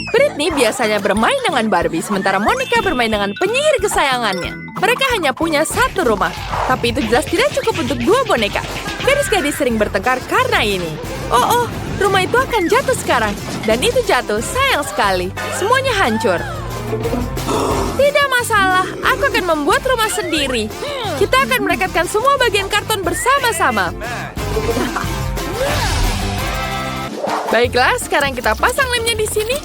Britney biasanya bermain dengan Barbie, sementara Monica bermain dengan penyihir kesayangannya. Mereka hanya punya satu rumah, tapi itu jelas tidak cukup untuk dua boneka. Gadis-gadis sering bertengkar karena ini. Oh, rumah itu akan jatuh sekarang. Dan itu jatuh, sayang sekali. Semuanya hancur. Tidak masalah, aku akan membuat rumah sendiri. Kita akan merekatkan semua bagian karton bersama-sama. Baiklah, sekarang kita pasang lemnya di sini.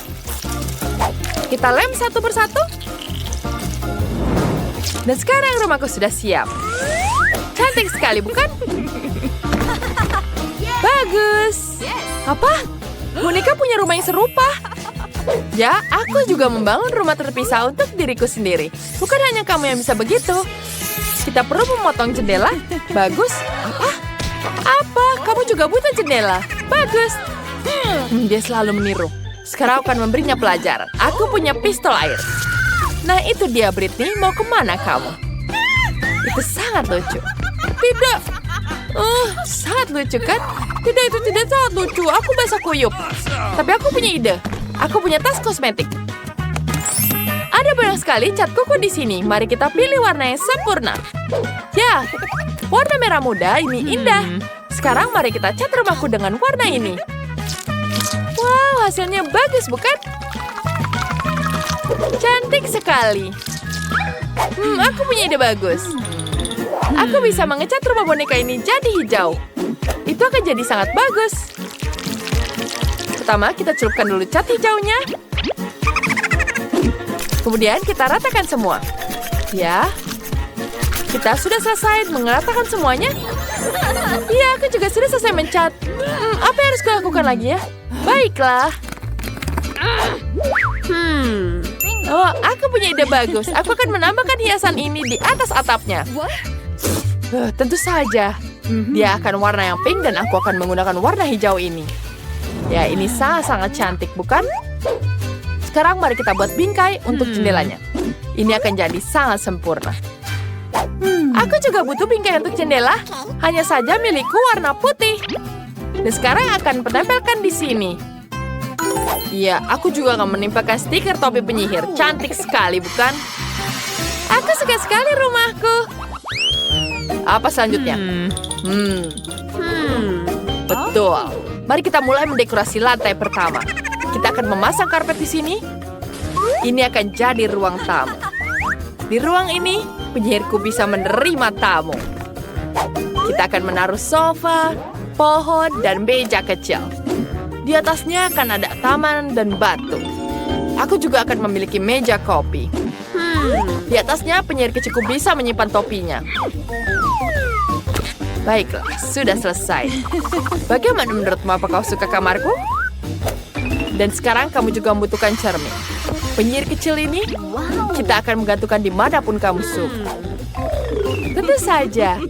Kita lem satu persatu. Dan sekarang rumahku sudah siap. Cantik sekali, bukan? Bagus. Apa? Monica punya rumah yang serupa. Ya, aku juga membangun rumah terpisah untuk diriku sendiri. Bukan hanya kamu yang bisa begitu. Kita perlu memotong jendela. Bagus. Apa? Kamu juga butuh jendela. Bagus. Dia selalu meniru. Sekarang aku akan memberinya pelajaran. Aku punya pistol air. Nah, itu dia, Britney. Mau kemana kamu? Itu sangat lucu. Tidak. Sangat lucu, kan? Tidak, itu tidak sangat lucu. Aku basah kuyup. Tapi aku punya ide. Aku punya tas kosmetik. Ada banyak sekali cat kuku di sini. Mari kita pilih warna yang sempurna. Ya, warna merah muda ini indah. Sekarang mari kita cat rumahku dengan warna ini. Wow, hasilnya bagus, bukan? Cantik sekali. Aku punya ide bagus. Aku bisa mengecat rumah boneka ini jadi hijau. Itu akan jadi sangat bagus. Pertama, kita celupkan dulu cat hijaunya. Kemudian kita ratakan semua. Ya. Kita sudah selesai meratakan semuanya. Iya, aku juga sudah selesai mencat. Apa yang harus kulakukan lagi ya? Baiklah. Oh, aku punya ide bagus. Aku akan menambahkan hiasan ini di atas atapnya. Tentu saja. Dia akan warna yang pink dan aku akan menggunakan warna hijau ini. Ya, ini sangat-sangat cantik, bukan? Sekarang mari kita buat bingkai untuk jendelanya. Ini akan jadi sangat sempurna. Aku juga butuh bingkai untuk jendela. Hanya saja milikku warna putih. Dan sekarang akan penempelkan di sini. Iya, aku juga akan menempelkan stiker topi penyihir. Cantik sekali, bukan? Aku suka sekali rumahku. Apa selanjutnya? Betul. Mari kita mulai mendekorasi lantai pertama. Kita akan memasang karpet di sini. Ini akan jadi ruang tamu. Di ruang ini, penyihirku bisa menerima tamu. Kita akan menaruh sofa, pohon, dan meja kecil. Di atasnya akan ada taman dan batu. Aku juga akan memiliki meja kopi. Di atasnya penyihir kecilku bisa menyimpan topinya. Baiklah, sudah selesai. Bagaimana menurutmu, apa kau suka kamarku? Dan sekarang kamu juga membutuhkan cermin. Penyihir kecil ini, kita akan menggantungkan dimanapun kamu suka. Tentu saja.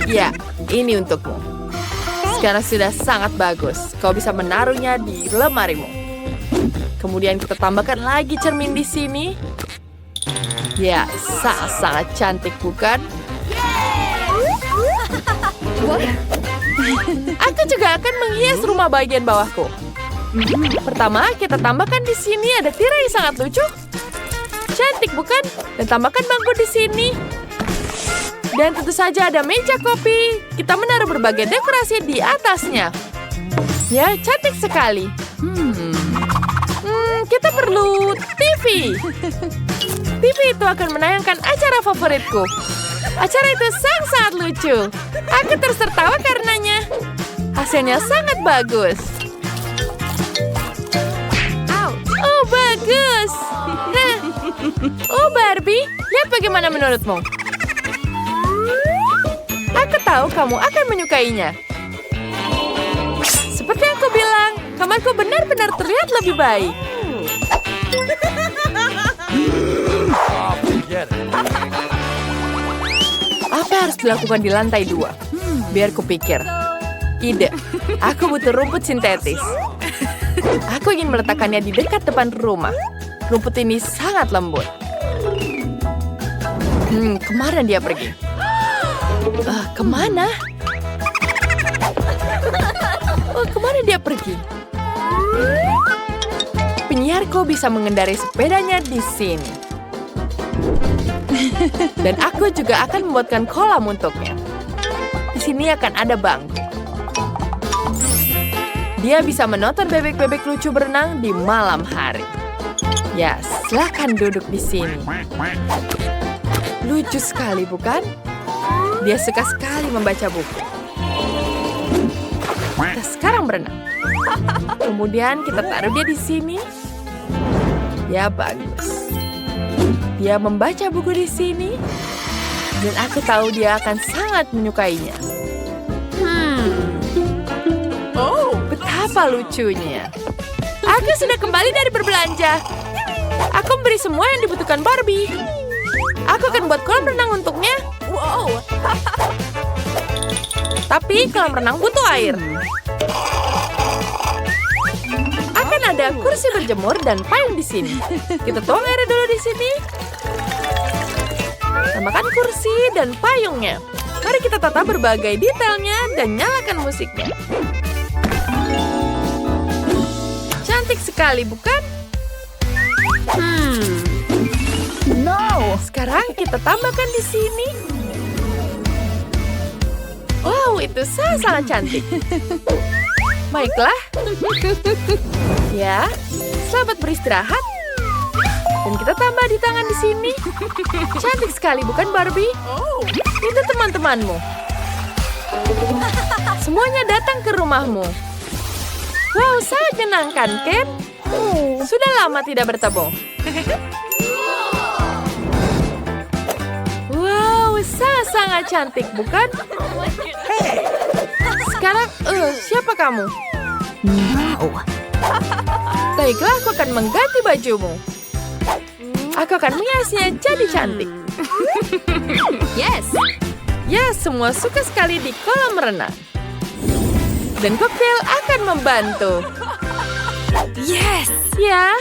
Ya, ini untukmu. Sekarang sudah sangat bagus. Kau bisa menaruhnya di lemarimu. Kemudian kita tambahkan lagi cermin di sini. Ya, sangat-sangat cantik, bukan? Aku juga akan menghias rumah bagian bawahku. Pertama, kita tambahkan di sini ada tirai yang sangat lucu. Cantik, bukan? Dan tambahkan bangku di sini. Dan tentu saja ada meja kopi. Kita menaruh berbagai dekorasi di atasnya. Ya, cantik sekali. Kita perlu TV. TV itu akan menayangkan acara favoritku. Acara itu sangat lucu. Aku terus tertawa karenanya. Hasilnya sangat bagus. Oh, bagus. Oh, Barbie, lihat bagaimana menurutmu? Aku tahu kamu akan menyukainya. Seperti yang aku bilang, kamarku benar-benar terlihat lebih baik. Apa yang harus dilakukan di lantai 2? Biar kupikir. Ide, aku butuh rumput sintetis. Aku ingin meletakkannya di dekat depan rumah. Rumput ini sangat lembut. Kemana dia pergi? Kemana? Kemana dia pergi? penyiarku bisa mengendarai sepedanya di sini. Dan aku juga akan membuatkan kolam untuknya. Di sini akan ada bangku. Dia bisa menonton bebek-bebek lucu berenang di malam hari. Ya, silahkan duduk di sini. Lucu sekali, bukan? Dia suka sekali membaca buku. Kita sekarang berenang. Kemudian kita taruh dia di sini. Ya, bagus. Dia membaca buku di sini. Dan aku tahu dia akan sangat menyukainya. Oh, betapa lucunya. Aku sudah kembali dari berbelanja. Aku memberi semua yang dibutuhkan Barbie. Aku akan buat kolam renang untuknya. Wow. Tapi kolam renang butuh air. Akan ada kursi berjemur dan payung di sini. Kita tuang air dulu di sini. Tambahkan kursi dan payungnya. Mari kita tata berbagai detailnya dan nyalakan musiknya. Cantik sekali, bukan? No. Sekarang kita tambahkan di sini. Wow, itu sangat cantik. Baiklah. Ya, selamat beristirahat. Dan kita tambah di tangan di sini. Cantik sekali, bukan Barbie? Itu teman-temanmu. Semuanya datang ke rumahmu. Wow, sangat menyenangkan, Ken. Sudah lama tidak bertemu. Wow, sangat cantik, bukan? Sekarang, siapa kamu? Baiklah, aku akan mengganti bajumu. Aku akan menghiasnya jadi cantik. Yes! Ya, semua suka sekali di kolam renang. Dan koktail akan membantu. Yes! Ya.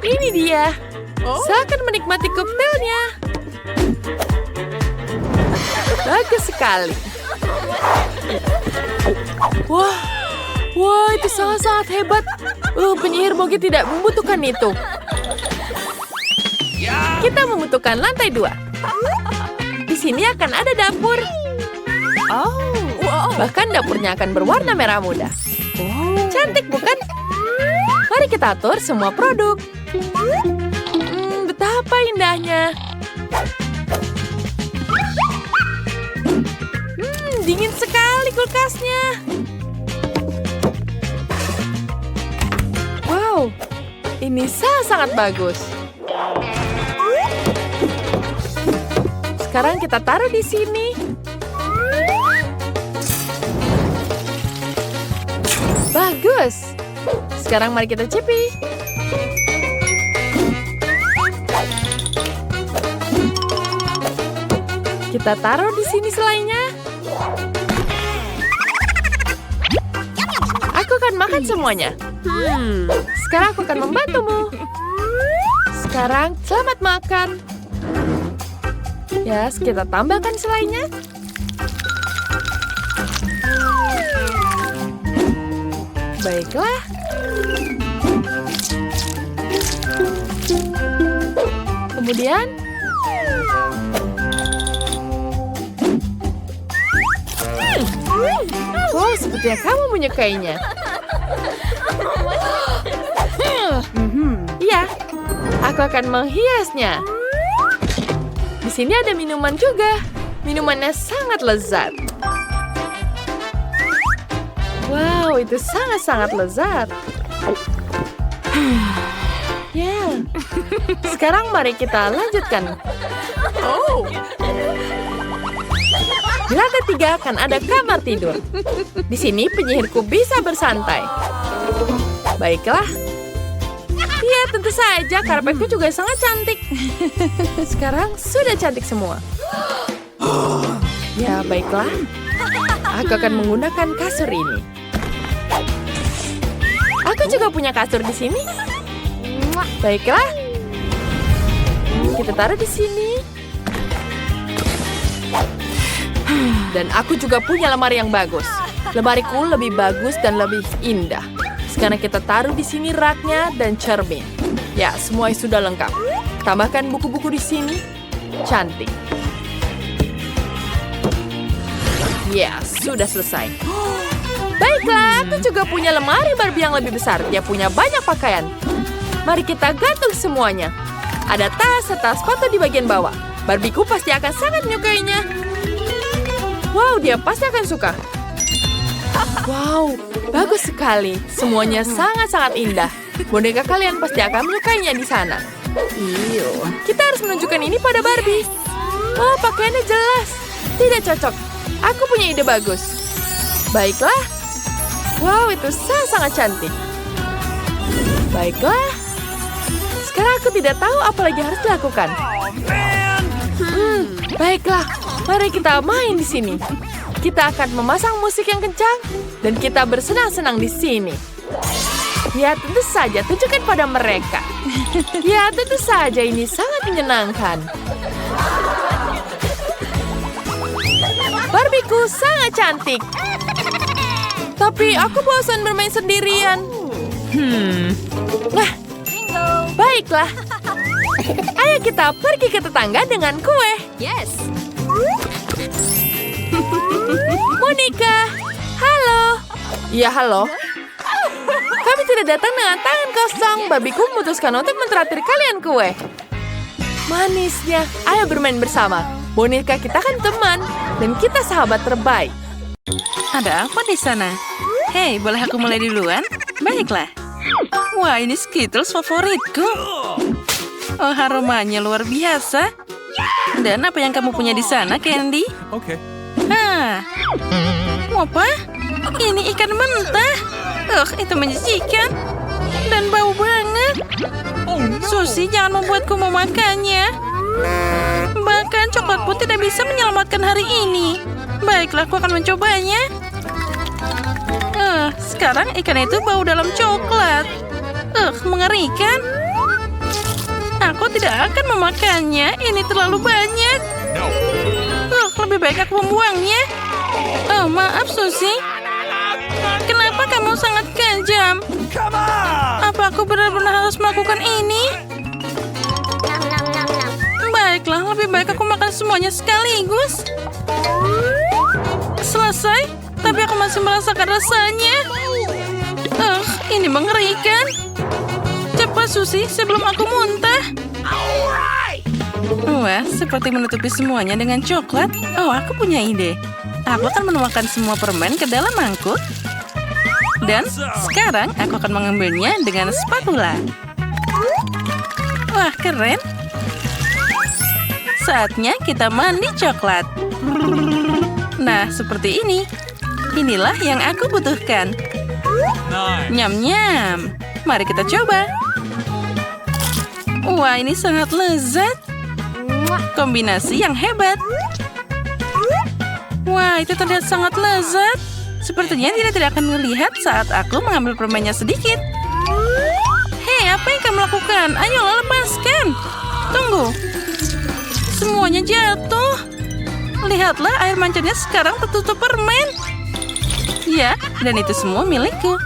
Ini dia. Silakan menikmati koktailnya. Bagus sekali. Wah, itu sangat hebat. Penyihir Mogi tidak membutuhkan itu. Kita membutuhkan lantai 2. Di sini akan ada dapur. Bahkan dapurnya akan berwarna merah muda. Cantik, bukan? Mari kita atur semua produk. Betapa indahnya. Dingin sekali kulkasnya. Wow, ini sangat bagus. Sekarang kita taruh di sini. Bagus. Sekarang mari kita cipi. Kita taruh di sini selainya. Aku akan makan semuanya. Sekarang aku akan membantumu. Sekarang selamat makan. Ya, kita tambahkan selainya. Baiklah. Kemudian wow, sepertinya kamu menyukainya. Iya, aku akan menghiasnya. Di sini ada minuman juga. Minumannya sangat lezat. Wow, itu sangat lezat. Ya. Sekarang mari kita lanjutkan. Di lantai 3 akan ada kamar tidur. Di sini penyihirku bisa bersantai. Baiklah. Iya, tentu saja. Karpetku juga sangat cantik. Sekarang sudah cantik semua. Ya, baiklah. Aku akan menggunakan kasur ini. Aku juga punya kasur di sini. Baiklah. Kita taruh di sini. Dan aku juga punya lemari yang bagus. Lemariku lebih bagus dan lebih indah. Sekarang kita taruh di sini raknya dan cermin. Ya, semua sudah lengkap. Tambahkan buku-buku di sini. Cantik. Ya, sudah selesai. Baiklah, aku juga punya lemari Barbie yang lebih besar. Dia punya banyak pakaian. Mari kita gantung semuanya. Ada tas serta sepatu di bagian bawah. Barbieku pasti akan sangat menyukainya. Wow, dia pasti akan suka. Wow, bagus sekali. Semuanya sangat-sangat indah. Boneka kalian pasti akan menyukainya di sana. Kita harus menunjukkan ini pada Barbie. Oh, pakaiannya jelas. Tidak cocok. Aku punya ide bagus. Baiklah. Wow, itu sangat cantik. Baiklah. Sekarang aku tidak tahu apa lagi harus dilakukan. Baiklah. Mari kita main di sini. Kita akan memasang musik yang kencang dan kita bersenang-senang di sini. Ya, tentu saja tunjukkan pada mereka. Ya, tentu saja ini sangat menyenangkan. Barbieku sangat cantik. Tapi aku bosan bermain sendirian. Nah, baiklah. Ayo kita pergi ke tetangga dengan kue. Yes. Monica, halo. Ya, halo. Kami tidak datang dengan tangan kosong. Babiku memutuskan untuk mentraktir kalian kue. Manisnya. Ayo bermain bersama. Boneka kita kan teman. Dan kita sahabat terbaik. Ada apa di sana? Hei, boleh aku mulai duluan? Baiklah. Wah, ini Skittles favoritku. Oh, aromanya luar biasa. Dan apa yang kamu punya di sana, Candy? Oke. Apa? Ini ikan mentah. Itu menjijikan. Dan bau banget. Susi, jangan membuatku memakannya. Bahkan coklat pun tidak bisa menyelamatkan hari ini. Baiklah, aku akan mencobanya. Sekarang ikan itu bau dalam coklat. Mengerikan. Aku tidak akan memakannya. Ini terlalu banyak. Lebih baik aku membuangnya. Oh, maaf, Susi. Kenapa kamu sangat kejam? Apa aku benar-benar harus melakukan ini? Baiklah, lebih baik aku makan semuanya sekaligus. Selesai, tapi aku masih merasakan rasanya. Ini mengerikan. Cepat, Susi, sebelum aku muntah. Wah, seperti menutupi semuanya dengan coklat. Oh, aku punya ide. Aku akan menuangkan semua permen ke dalam mangkuk. Dan sekarang aku akan mengambilnya dengan spatula. Wah, keren. Saatnya kita mandi coklat. Nah, seperti ini. Inilah yang aku butuhkan. Nyam-nyam. Mari kita coba. Wah, ini sangat lezat. Kombinasi yang hebat. Wah, itu terlihat sangat lezat. Sepertinya dia tidak akan melihat saat aku mengambil permennya sedikit. Hei, apa yang kamu lakukan? Ayolah, lepaskan. Tunggu. Semuanya jatuh. Lihatlah, air mancurnya sekarang tertutup permen. Ya, dan itu semua milikku.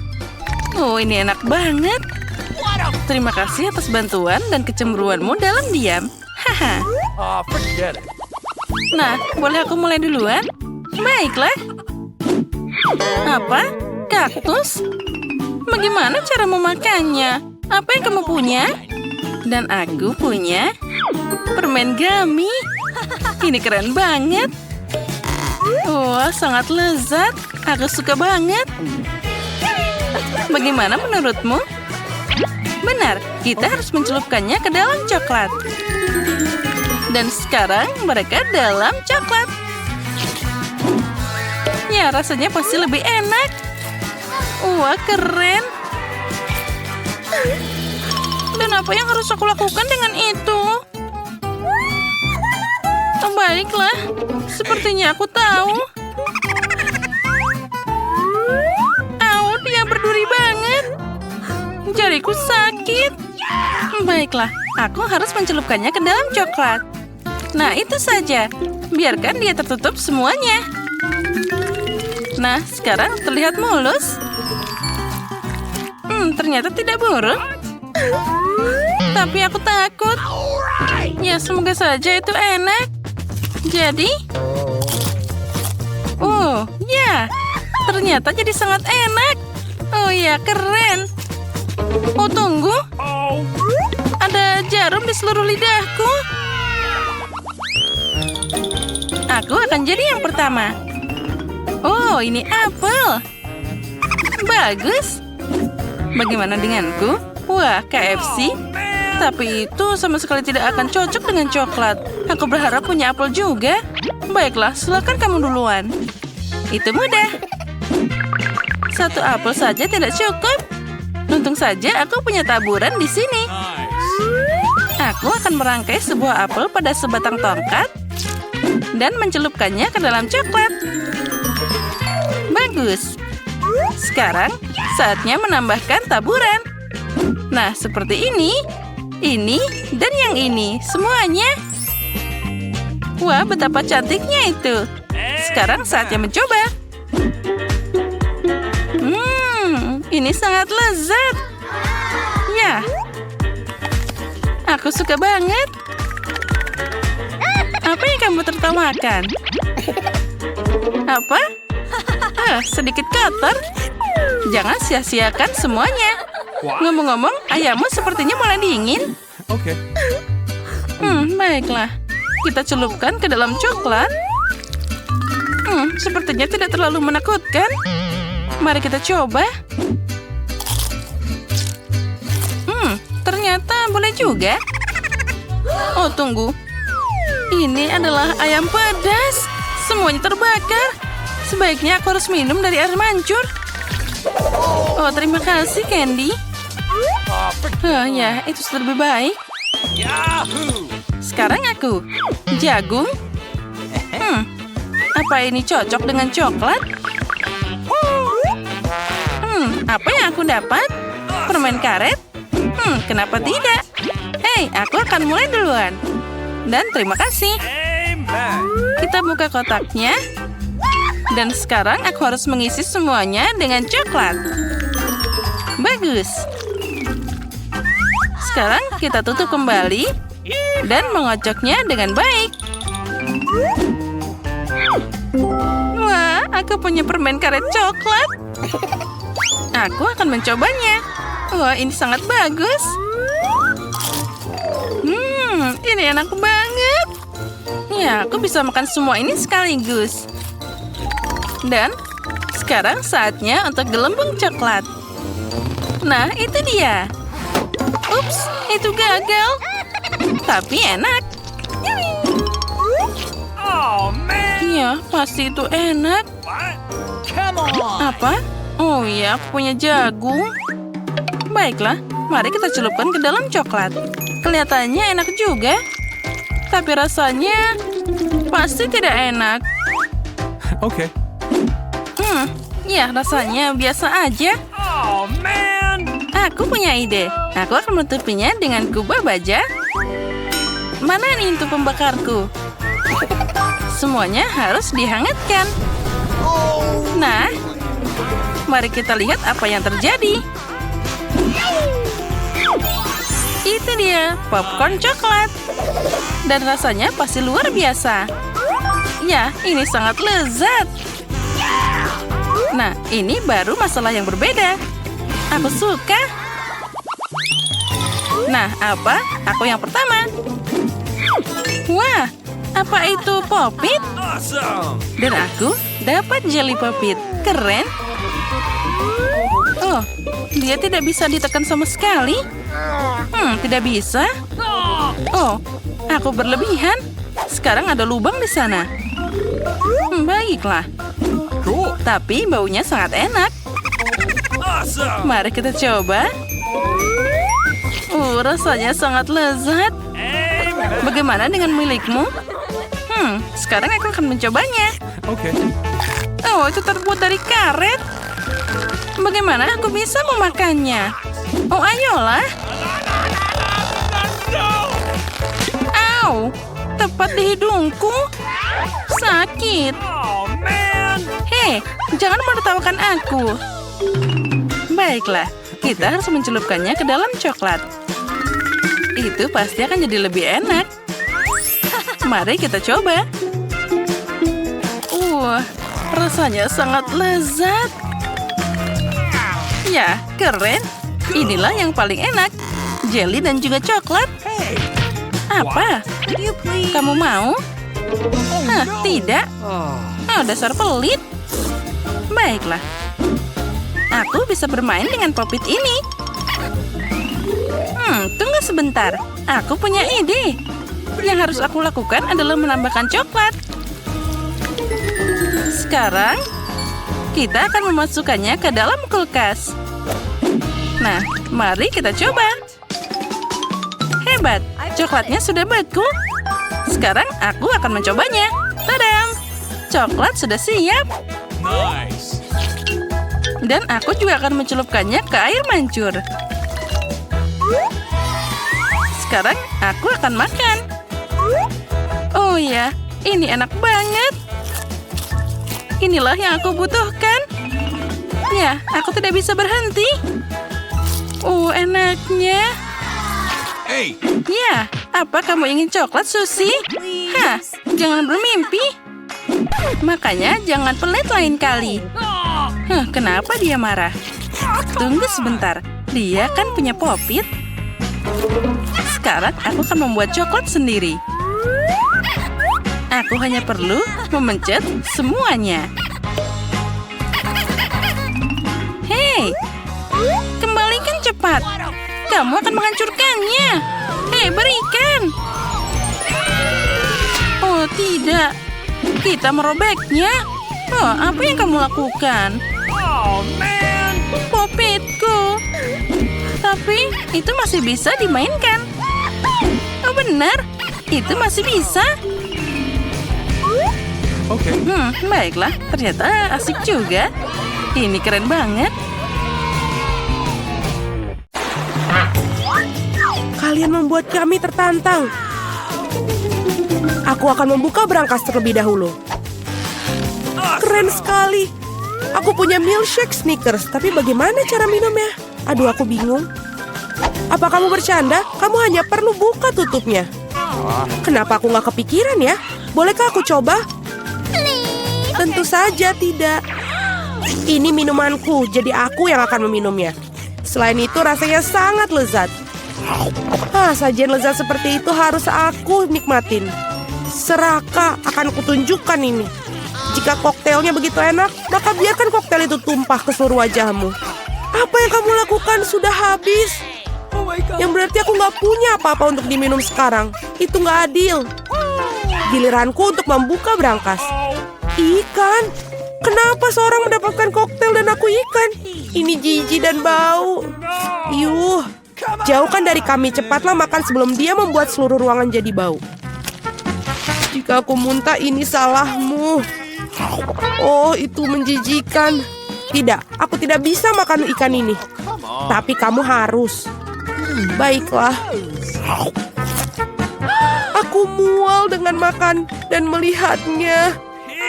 Oh, ini enak banget. Terima kasih atas bantuan dan kecemburuanmu dalam diam. Haha. Forget it. Nah, boleh aku mulai duluan? Baiklah. Apa? Kaktus? Bagaimana cara memakannya? Apa yang kamu punya? Dan aku punya permen gummy. Ini keren banget. Wah, sangat lezat. Aku suka banget. Bagaimana menurutmu? Benar, kita harus mencelupkannya ke dalam coklat. Dan sekarang mereka dalam coklat. Ya, rasanya pasti lebih enak. Wah, keren. Dan apa yang harus aku lakukan dengan itu? Oh, baiklah, sepertinya aku tahu. Au, dia berduri banget. Jariku sakit. Baiklah, aku harus mencelupkannya ke dalam coklat. Nah, itu saja. Biarkan dia tertutup semuanya. Nah, sekarang terlihat mulus. Ternyata tidak buruk. Tapi aku takut. Ya, semoga saja itu enak. Jadi... Oh, ya. Ternyata jadi sangat enak. Oh ya, keren. Oh, tunggu. Ada jarum di seluruh lidahku. Aku akan jadi yang pertama. Oh, ini apel. Bagus. Bagaimana denganku? Wah, KFC. Tapi itu sama sekali tidak akan cocok dengan coklat. Aku berharap punya apel juga. Baiklah, silakan kamu duluan. Itu mudah. Satu apel saja tidak cukup. Untung saja aku punya taburan di sini. Aku akan merangkai sebuah apel pada sebatang tongkat dan mencelupkannya ke dalam coklat. Bagus. Sekarang saatnya menambahkan taburan. Nah, seperti ini, dan yang ini. Semuanya. Wah, betapa cantiknya itu. Sekarang saatnya mencoba. Ini sangat lezat. Ya, aku suka banget. Apa yang kamu tertawakan? Apa? Sedikit kotor. Jangan sia-siakan semuanya. Ngomong-ngomong, ayammu sepertinya mulai dingin. Oke. Baiklah. Kita celupkan ke dalam coklat. Sepertinya tidak terlalu menakutkan. Mari kita coba. Ternyata boleh juga. Oh, tunggu. Ini adalah ayam pedas. Semuanya terbakar. Sebaiknya aku harus minum dari air mancur. Oh, terima kasih, Candy. Ya, itu sudah lebih baik. Sekarang aku. Jagung. Apa ini cocok dengan coklat? Apa yang aku dapat? Permen karet? Kenapa tidak? Hei, aku akan mulai duluan. Dan terima kasih. Kita buka kotaknya. Dan sekarang aku harus mengisi semuanya dengan coklat. Bagus. Sekarang kita tutup kembali dan mengocoknya dengan baik. Wah, aku punya permen karet coklat. Aku akan mencobanya. Wah, ini sangat bagus. Ini enak banget. Ya, aku bisa makan semua ini sekaligus. Dan sekarang saatnya untuk gelembung coklat. Nah, itu dia. Ups, itu gagal. Tapi enak. Iya, pasti itu enak. Apa? Oh iya, aku punya jagung. Baiklah, mari kita celupkan ke dalam coklat. Kelihatannya enak juga. Tapi rasanya pasti tidak enak. Oke. Ya, rasanya biasa aja. Aku punya ide. Aku akan menutupinya dengan kubah baja. Mana nih untuk pembakarku? Semuanya harus dihangatkan. Nah, mari kita lihat apa yang terjadi. Itu dia, popcorn coklat. Dan rasanya pasti luar biasa. Ya, ini sangat lezat. Nah, ini baru masalah yang berbeda. Aku suka. Nah, apa? Aku yang pertama. Wah, apa itu popit? Dan aku dapat jelly popit. Keren. Oh, dia tidak bisa ditekan sama sekali. Tidak bisa. Oh, aku berlebihan. Sekarang ada lubang di sana. Baiklah. Tapi baunya sangat enak. Mari kita coba. Rasanya sangat lezat. Bagaimana dengan milikmu? Sekarang aku akan mencobanya. Oke. Oh, itu terbuat dari karet. Bagaimana aku bisa memakannya? Oh, ayolah. Au, tepat di hidungku. Sakit. Hei, jangan menertawakan aku. Baiklah, Kita harus mencelupkannya ke dalam coklat. Itu pasti akan jadi lebih enak. Mari kita coba. Rasanya sangat lezat. Ya, keren. Inilah yang paling enak. Jelly dan juga coklat. Apa? Kamu mau? Tidak. Dasar pelit. Baiklah. Aku bisa bermain dengan popit ini. Tunggu sebentar. Aku punya ide. Yang harus aku lakukan adalah menambahkan coklat. Sekarang, kita akan memasukkannya ke dalam kulkas. Nah, mari kita coba. Hebat, coklatnya sudah beku. Sekarang aku akan mencobanya. Tadam! Coklat sudah siap. Nice. Dan aku juga akan mencelupkannya ke air mancur. Sekarang aku akan makan. Oh ya, ini enak banget. Inilah yang aku butuhkan. Ya, aku tidak bisa berhenti. Enaknya. Hey. Ya, apa kamu ingin coklat, Susi? Jangan bermimpi. Makanya jangan pelit lain kali. Kenapa dia marah? Tunggu sebentar. Dia kan punya popit. Sekarang aku akan membuat coklat sendiri. Aku hanya perlu memencet semuanya. Hei, kembalikan cepat. Kamu akan menghancurkannya. Hei, berikan. Oh, tidak. Kita merobeknya. Apa yang kamu lakukan? Popitku. Tapi itu masih bisa dimainkan. Oh, benar. Itu masih bisa. Oke. Baiklah. Ternyata asik juga. Ini keren banget. Kalian membuat kami tertantang. Aku akan membuka berangkas terlebih dahulu. Keren sekali. Aku punya milkshake Snickers, tapi bagaimana cara minumnya? Aduh, aku bingung. Apa kamu bercanda? Kamu hanya perlu buka tutupnya. Kenapa aku nggak kepikiran ya? Bolehkah aku coba? Tentu saja tidak. Ini minumanku, jadi aku yang akan meminumnya. Selain itu rasanya sangat lezat. Sajian lezat seperti itu harus aku nikmatin. Seraka akan kutunjukkan ini. Jika koktailnya begitu enak, maka biarkan koktail itu tumpah ke seluruh wajahmu. Apa yang kamu lakukan sudah habis. Yang berarti aku nggak punya apa-apa untuk diminum sekarang. Itu nggak adil. Giliranku untuk membuka berangkas. Ikan? Kenapa seorang mendapatkan koktail dan aku ikan? Ini jijik dan bau. Jauhkan dari kami, cepatlah makan sebelum dia membuat seluruh ruangan jadi bau. Jika aku muntah, ini salahmu. Oh, itu menjijikan. Tidak, aku tidak bisa makan ikan ini. Tapi kamu harus. Baiklah. Aku mual dengan makan dan melihatnya.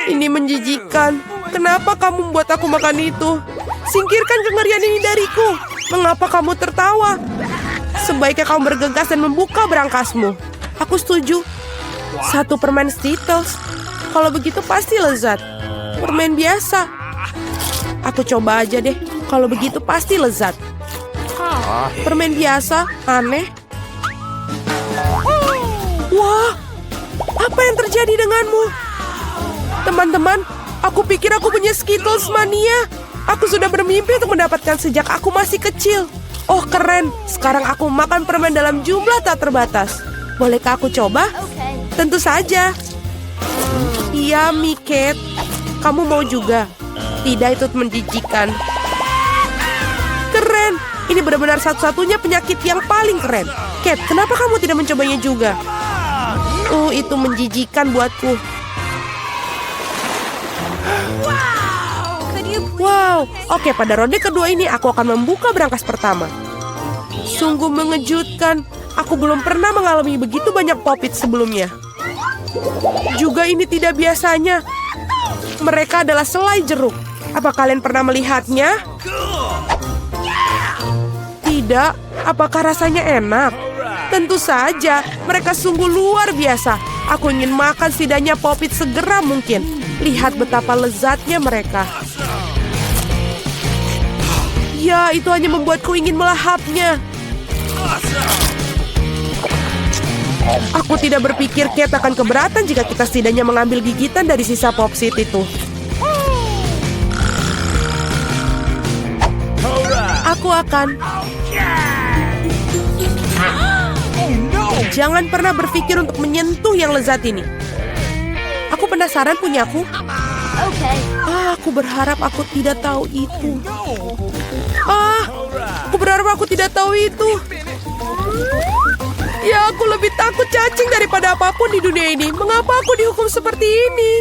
Ini menjijikan. Kenapa kamu membuat aku makan itu? Singkirkan kengerian ini dariku. Mengapa kamu tertawa? Sebaiknya kamu bergegas dan membuka berangkasmu. Aku setuju. 1 permen Skittles. Kalau begitu pasti lezat. Permen biasa. Aku coba aja deh. Kalau begitu pasti lezat. Permen biasa, aneh. Wah, apa yang terjadi denganmu? Teman-teman, aku pikir aku punya Skittles mania. Aku sudah bermimpi untuk mendapatkan sejak aku masih kecil. Oh, keren. Sekarang aku makan permen dalam jumlah tak terbatas. Bolehkah aku coba? Tentu saja. Iya, Miket. Kamu mau juga? Tidak, itu menjijikan. Keren. Ini benar-benar satu-satunya penyakit yang paling keren. Cat, kenapa kamu tidak mencobanya juga? Itu menjijikan buatku. Wow. Oke, pada ronde kedua ini aku akan membuka berangkas pertama. Sungguh mengejutkan. Aku belum pernah mengalami begitu banyak popit sebelumnya. Juga ini tidak biasanya. Mereka adalah selai jeruk. Apa kalian pernah melihatnya? tidak. Apakah rasanya enak? Tentu saja, mereka sungguh luar biasa. Aku ingin makan setidaknya popit segera mungkin. Lihat betapa lezatnya mereka. Ya, itu hanya membuatku ingin melahapnya. Aku tidak berpikir Kate akan keberatan jika kita setidaknya mengambil gigitan dari sisa popsit itu. Aku akan. Jangan pernah berpikir untuk menyentuh yang lezat ini. Aku penasaran punyaku. Aku berharap aku tidak tahu itu. Aku berharap aku tidak tahu itu. Ya, aku lebih takut cacing daripada apapun di dunia ini. Mengapa aku dihukum seperti ini?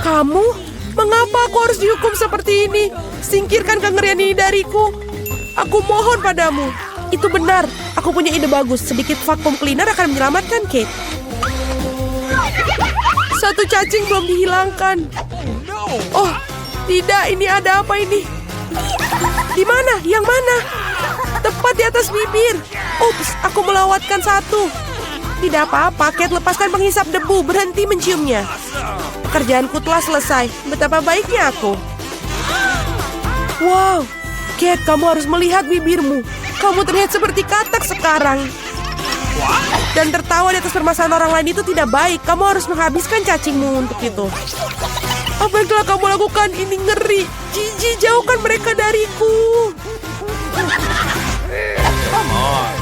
Kamu? Mengapa aku harus dihukum seperti ini? Singkirkan kengerian ini dariku. Aku mohon padamu. Itu benar. Aku punya ide bagus. Sedikit vacuum cleaner akan menyelamatkan Kate. Satu cacing belum dihilangkan. Oh, tidak. Ini ada apa ini? Di mana? Yang mana? Tepat di atas bibir. Ups, aku melewatkan satu. Tidak apa-apa, Kate, lepaskan penghisap debu. Berhenti menciumnya. Pekerjaanku telah selesai. Betapa baiknya aku. Wow, Kate, kamu harus melihat bibirmu. Kamu terlihat seperti katak sekarang. Dan tertawa di atas permasalahan orang lain itu tidak baik. Kamu harus menghabiskan cacingmu untuk itu. Apa yang telah kamu lakukan? Ini ngeri. Jijik, jauhkan mereka dariku.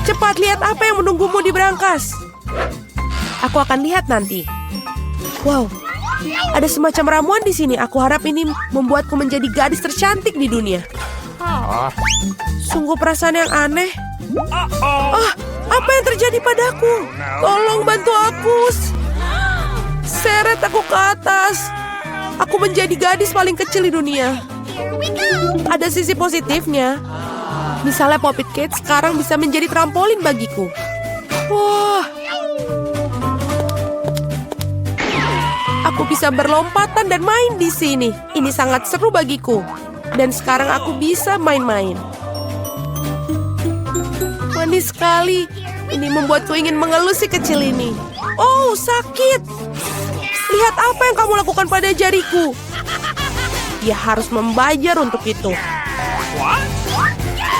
Cepat lihat apa yang menunggumu di berangkas. Aku akan lihat nanti. Wow, ada semacam ramuan di sini. Aku harap ini membuatku menjadi gadis tercantik di dunia. Sungguh perasaan yang aneh. Apa yang terjadi padaku? Tolong bantu aku. Seret aku ke atas. Aku menjadi gadis paling kecil di dunia. Ada sisi positifnya. Misalnya Popit Kate sekarang bisa menjadi trampolin bagiku. Wah. Aku bisa berlompatan dan main di sini. Ini sangat seru bagiku. Dan sekarang aku bisa main-main. Manis sekali. Ini membuatku ingin mengelus si kecil ini. Oh, sakit. Lihat apa yang kamu lakukan pada jariku. Dia harus membayar untuk itu.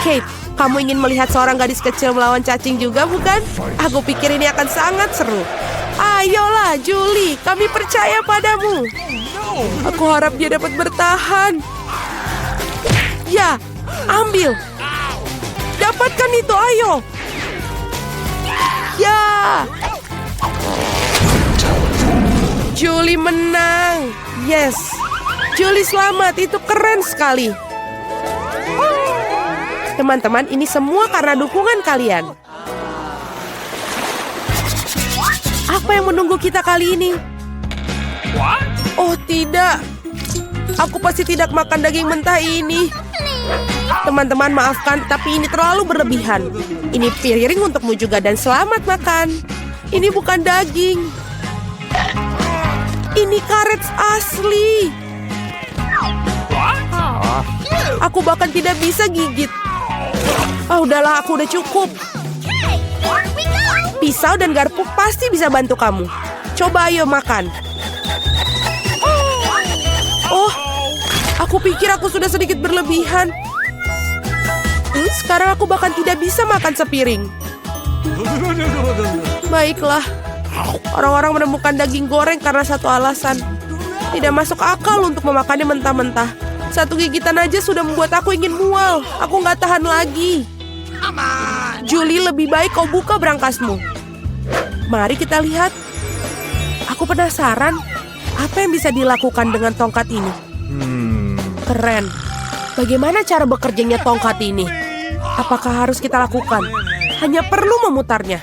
Kate, kamu ingin melihat seorang gadis kecil melawan cacing juga, bukan? Aku pikir ini akan sangat seru. Ayolah, Julie, kami percaya padamu. Aku harap dia dapat bertahan. Ya, ambil. Dapatkan itu, ayo. Ya. Julie menang. Yes. Julie selamat, itu keren sekali. Teman-teman, ini semua karena dukungan kalian. Apa yang menunggu kita kali ini? Oh tidak. Aku pasti tidak makan daging mentah ini. Teman-teman, maafkan, tapi ini terlalu berlebihan. Ini piring untukmu juga dan selamat makan. Ini bukan daging. Ini karet asli. Aku bahkan tidak bisa gigit. Udahlah, aku udah cukup. Pisau dan garpu pasti bisa bantu kamu. Coba ayo makan. Oh, aku pikir aku sudah sedikit berlebihan. Sekarang aku bahkan tidak bisa makan sepiring. Baiklah. Orang-orang menemukan daging goreng karena satu alasan. Tidak masuk akal untuk memakannya mentah-mentah. Satu gigitan aja sudah membuat aku ingin mual. Aku nggak tahan lagi. Julie, lebih baik kau buka berangkasmu. Mari kita lihat. Aku penasaran. Apa yang bisa dilakukan dengan tongkat ini? Keren. Bagaimana cara bekerjanya tongkat ini? Apakah harus kita lakukan? Hanya perlu memutarnya.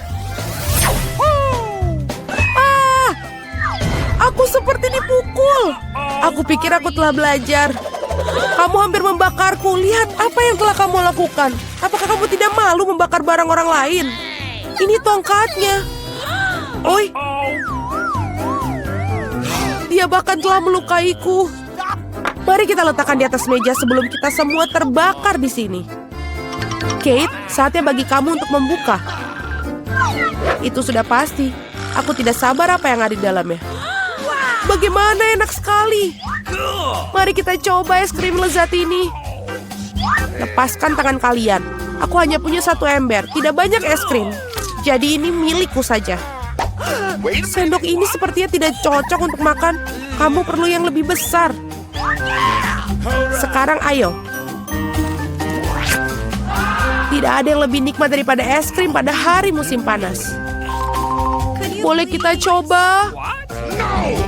Aku seperti dipukul. Aku pikir aku telah belajar. Kamu hampir membakarku. Lihat apa yang telah kamu lakukan. Apakah kamu tidak malu membakar barang orang lain? Ini tongkatnya. Oi. Dia bahkan telah melukaiku. Mari kita letakkan di atas meja sebelum kita semua terbakar di sini. Kate, saatnya bagi kamu untuk membuka. Itu sudah pasti. Aku tidak sabar apa yang ada di dalamnya. Bagaimana enak sekali. Mari kita coba es krim lezat ini. Lepaskan tangan kalian. Aku hanya punya 1 ember, tidak banyak es krim. Jadi ini milikku saja. Sendok ini sepertinya tidak cocok untuk makan. Kamu perlu yang lebih besar. Sekarang ayo. Tidak ada yang lebih nikmat daripada es krim pada hari musim panas. Boleh kita coba?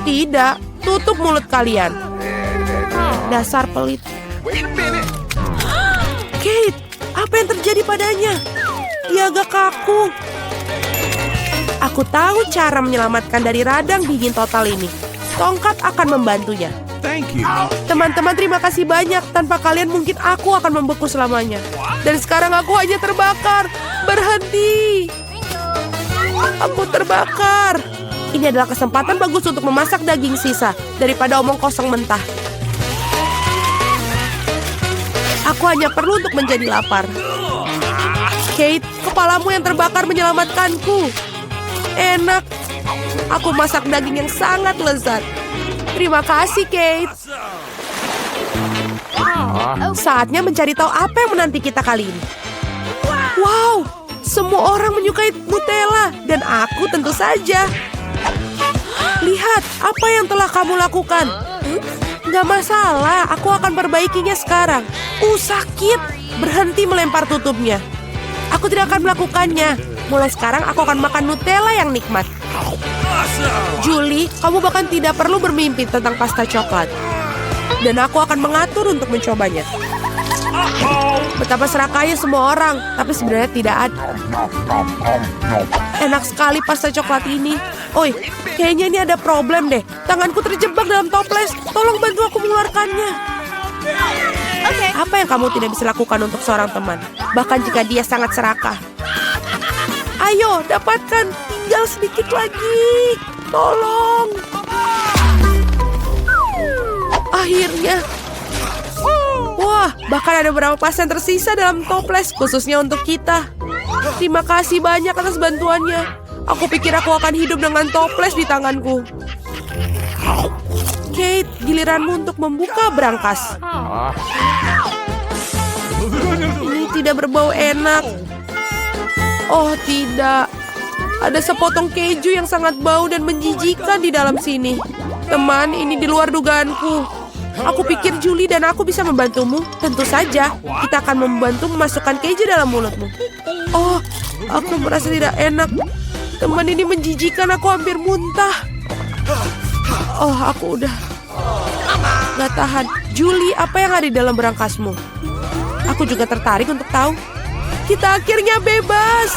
Tidak, tutup mulut kalian. Dasar pelit. Kate, apa yang terjadi padanya? Dia agak kaku. Aku tahu cara menyelamatkan dari radang dingin total ini. Tongkat akan membantunya. Thank you. Teman-teman, terima kasih banyak. Tanpa kalian mungkin aku akan membeku selamanya. Dan sekarang aku hanya terbakar. Berhenti. Aku terbakar. Ini adalah kesempatan bagus untuk memasak daging sisa daripada omong kosong mentah. Aku hanya perlu untuk menjadi lapar. Kate, kepalamu yang terbakar menyelamatkanku. Enak. Aku masak daging yang sangat lezat. Terima kasih, Kate. Saatnya mencari tahu apa yang menanti kita kali ini. Wow, semua orang menyukai Nutella. Dan aku tentu saja. Lihat, apa yang telah kamu lakukan? Gak masalah, aku akan perbaikinya sekarang. Sakit. Berhenti melempar tutupnya. Aku tidak akan melakukannya. Mulai sekarang aku akan makan Nutella yang nikmat. Julie, kamu bahkan tidak perlu bermimpi tentang pasta coklat. Dan aku akan mengatur untuk mencobanya. Betapa serakahnya semua orang, tapi sebenarnya tidak ada. Enak sekali pasta coklat ini. Oi, kayaknya ini ada problem deh. Tanganku terjebak dalam toples. Tolong bantu aku mengeluarkannya. Apa yang kamu tidak bisa lakukan untuk seorang teman? Bahkan jika dia sangat serakah. Ayo, dapatkan. Tinggal sedikit lagi. Tolong. Akhirnya. Wah, bahkan ada beberapa pasta yang tersisa dalam toples, khususnya untuk kita. Terima kasih banyak atas bantuannya. Aku pikir aku akan hidup dengan toples di tanganku. Kate, giliranmu untuk membuka berangkas. Ini tidak berbau enak. Oh tidak. Ada sepotong keju yang sangat bau dan menjijikan di dalam sini. Teman, ini di luar dugaanku. Aku pikir Julie dan aku bisa membantumu. Tentu saja, kita akan membantu memasukkan keju dalam mulutmu. Oh, aku merasa tidak enak. Teman, ini menjijikan, aku hampir muntah. Oh, aku udah gak tahan. Julie, apa yang ada di dalam berangkasmu? Aku juga tertarik untuk tahu. Kita akhirnya bebas.